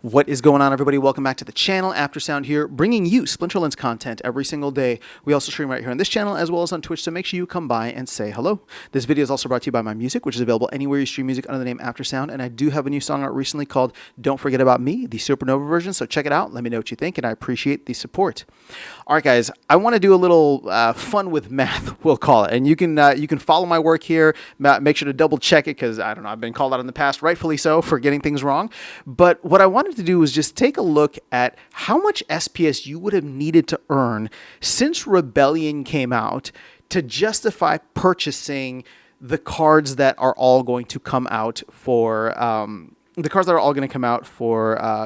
What is going on, everybody? Welcome back to the channel. Aftersound here, bringing you Splinterlands content every single day. We also stream right here on this channel as well as on Twitch, so make sure you come by and say hello. This video is also brought to you by my music, which is available anywhere you stream music under the name Aftersound, and I do have a new song out recently called Don't Forget About Me, the Supernova version, so check it out. Let me know what you think, and I appreciate the support. All right, guys, I want to do a little fun with math, we'll call it, and you can follow my work here. Make sure to double check it because, I don't know, I've been called out in the past, rightfully so, for getting things wrong, but what I wanted to do was just take a look at how much SPS you would have needed to earn since Rebellion came out to justify purchasing the cards that are all going to come out for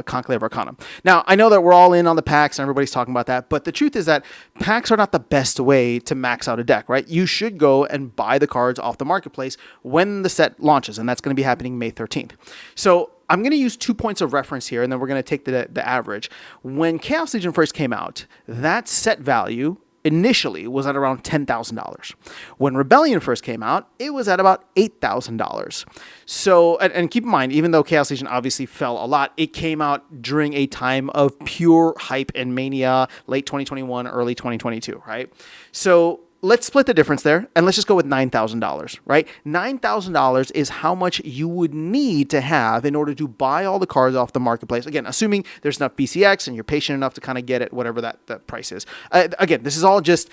Conclave Arcanum. Now, I know that we're all in on the packs and everybody's talking about that, but the truth is that packs are not the best way to max out a deck, right? You should go and buy the cards off the marketplace when the set launches, and that's going to be happening May 13th. So I'm going to use 2 points of reference here, and then we're going to take the average. When Chaos Legion first came out, that set value initially was at around $10,000. When Rebellion first came out, it was at about $8,000. So, and keep in mind, even though Chaos Legion obviously fell a lot, it came out during a time of pure hype and mania, late 2021, early 2022, right? So let's split the difference there, and let's just go with $9,000, right? $9,000 is how much you would need to have in order to buy all the cards off the marketplace. Again, assuming there's enough BCX and you're patient enough to kind of get it, whatever that price is. Again, this is all just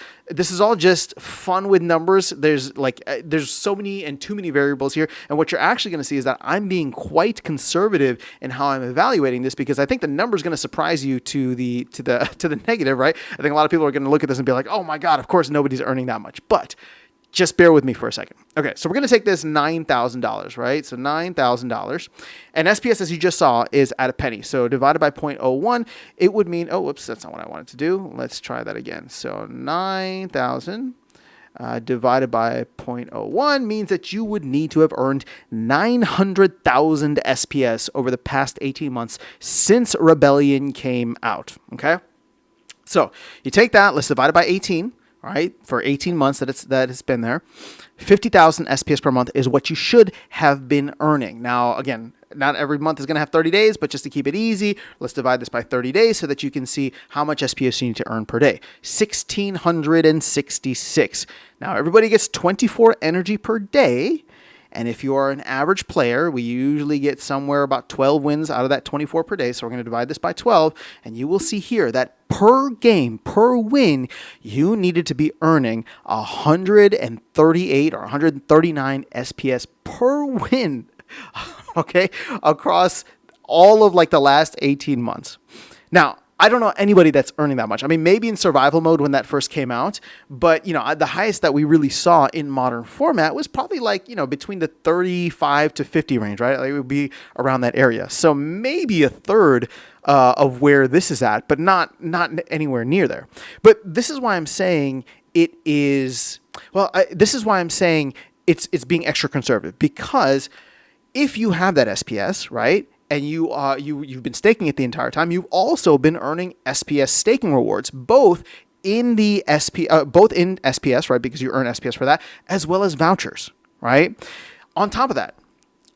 fun with numbers. There's so many and too many variables here, and what you're actually going to see is that I'm being quite conservative in how I'm evaluating this because I think the number is going to surprise you to the negative, right? I think a lot of people are going to look at this and be like, "Oh my God, of course nobody's earning that much," but just bear with me for a second. Okay, so we're going to take this $9,000, right? So $9,000, and SPS, as you just saw, is at a penny. So divided by 0.01, it would mean, oh, whoops, that's not what I wanted to do. Let's try that again. So 9,000 divided by 0.01 means that you would need to have earned 900,000 SPS over the past 18 months since Rebellion came out, okay? So you take that, let's divide it by 18. All right, for 18 months that it's been there, 50,000 SPS per month is what you should have been earning. Now, again, not every month is going to have 30 days, but just to keep it easy, let's divide this by 30 days so that you can see how much SPS you need to earn per day. 1,666. Now, everybody gets 24 energy per day. And if you are an average player, we usually get somewhere about 12 wins out of that 24 per day. So we're going to divide this by 12. And you will see here that per game, per win, you needed to be earning 138 or 139 SPS per win, okay, across all of the last 18 months. Now, I don't know anybody that's earning that much. I mean, maybe in survival mode when that first came out, but, the highest that we really saw in modern format was probably between the 35 to 50 range, right? It would be around that area. So maybe a third of where this is at, but not anywhere near there. But this is why I'm saying this is why I'm saying it's being extra conservative, because if you have that SPS, right, and you've been staking it the entire time, you've also been earning SPS staking rewards, both in SPS, right, because you earn SPS for that, as well as vouchers, right? On top of that,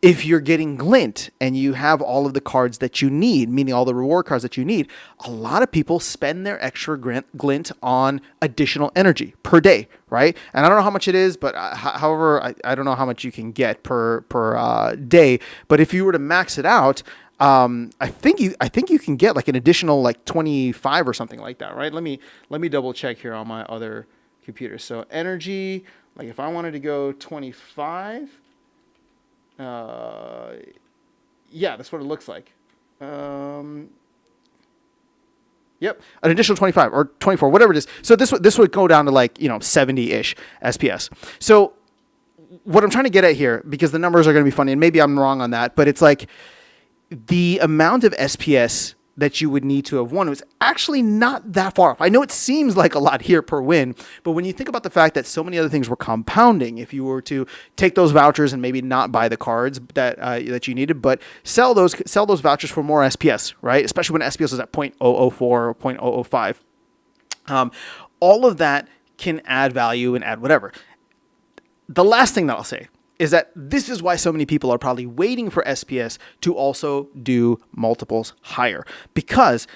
if you're getting glint and you have all of the cards that you need, meaning all the reward cards that you need, a lot of people spend their extra glint on additional energy per day, right? And I don't know how much it is, but however, I don't know how much you can get per day. But if you were to max it out, I think you can get an additional 25 or something like that, right? Let me double check here on my other computer. So energy, if I wanted to go 25. Yeah, that's what it looks like. Yep, an additional 25 or 24, whatever it is. So this would go down to 70-ish SPS. So what I'm trying to get at here, because the numbers are going to be funny, and maybe I'm wrong on that, but it's the amount of SPS that you would need to have won was actually not that far off. I know it seems like a lot here per win, but when you think about the fact that so many other things were compounding, if you were to take those vouchers and maybe not buy the cards that you needed, but sell those vouchers for more SPS, right? Especially when SPS was at 0.004 or 0.005. All of that can add value and add whatever. The last thing that I'll say is that this is why so many people are probably waiting for SPS to also do multiples higher. Because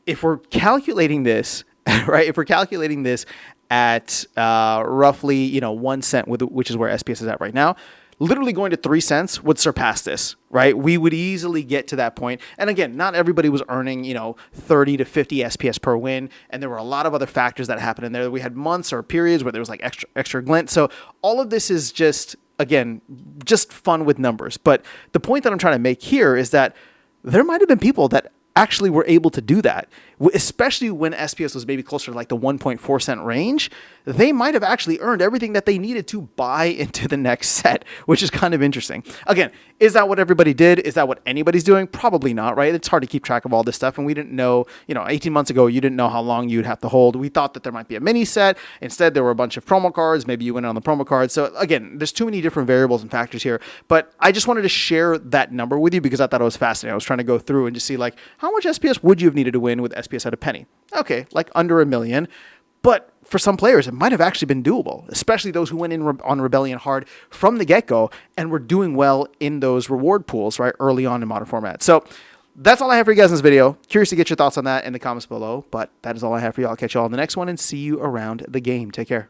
if we're calculating this, right, if we're calculating this at roughly, 1 cent, which is where SPS is at right now, literally going to 3 cents would surpass this, right? We would easily get to that point. And again, not everybody was earning, 30 to 50 SPS per win. And there were a lot of other factors that happened in there. We had months or periods where there was like extra glint. So all of this is just, again, just fun with numbers. But the point that I'm trying to make here is that there might have been people that actually were able to do that, especially when SPS was maybe closer to like the 1.4 cent range. They might have actually earned everything that they needed to buy into the next set, which is kind of interesting. Again, is that what everybody did? Is that what anybody's doing? Probably not, right? It's hard to keep track of all this stuff. And we didn't know, 18 months ago, you didn't know how long you'd have to hold. We thought that there might be a mini set. Instead, there were a bunch of promo cards. Maybe you went on the promo cards. So again, there's too many different variables and factors here. But I just wanted to share that number with you because I thought it was fascinating. I was trying to go through and just see like, how much SPS would you have needed to win with SPS at a penny? Okay, like under $1 million. But for some players, it might have actually been doable, especially those who went in on Rebellion hard from the get-go and were doing well in those reward pools, right, early on in Modern Format. So that's all I have for you guys in this video. Curious to get your thoughts on that in the comments below, but that is all I have for you. I'll catch you all in the next one and see you around the game. Take care.